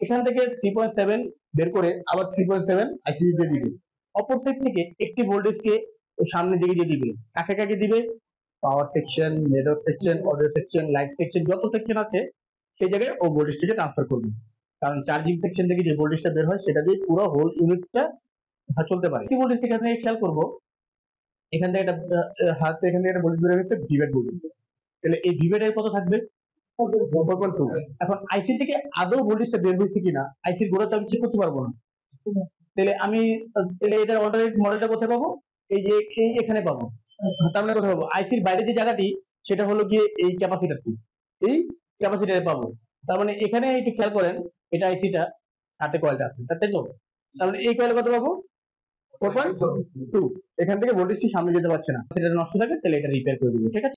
এখান থেকে 3.7 বের করে আবার 3.7 আইসিসি দিয়ে দিবে। অপর সাইড থেকে একটি ভোল্টেজকে সামনের দিকে দিয়ে দিবে। কাকে কাকে দিবে? Power section, network section, audio section, light section, যত সেকশন আছে সেই জায়গায় ও ভোল্টেজটাকে ট্রান্সফার করবে। কারণ চার্জিং সেকশন থেকে যে ভোল্টেজটা বের হয় সেটা দিয়ে পুরো হোল ইউনিটটা চলতে পারে। কি ভোল্টেজ এখান থেকে খেয়াল করবো, এখান থেকে একটা হাতে এখান থেকে একটা ভোল্টেজ বের হয়েছে, ভিভেট ভোল্টেজ। তাহলে এই ভিভেটের কত থাকবে? 4.2। এখন আইসি থেকে আদৌ ভোল্টেজটা বের হয়েছে কিনা আইসির গোড়া তো আমি চেক করতে পারবো না। তাহলে আমি তাহলে এটার অল্টারনেট মডেলটা কোথায় পাবো? এই যে এই এখানে পাবো। তার মানে কোথায় পাবো? আইসির বাইরে যে জায়গাটি সেটা হলো গিয়ে এই ক্যাপাসিটারটি, এই ক্যাপাসিটারে পাবো। তার মানে এখানে একটু খেয়াল করেন, এটা আইসিটা হাতে কয়েলটা আছে, তাই তো? তার মানে এই কয়েলে কত পাবো? 4.2। এখান থেকে ভোল্টেজটি সামনে যেতে পারছে না, সেটা নষ্ট থাকে, তাহলে এটা রিপেয়ার করে দিবে, ঠিক আছে?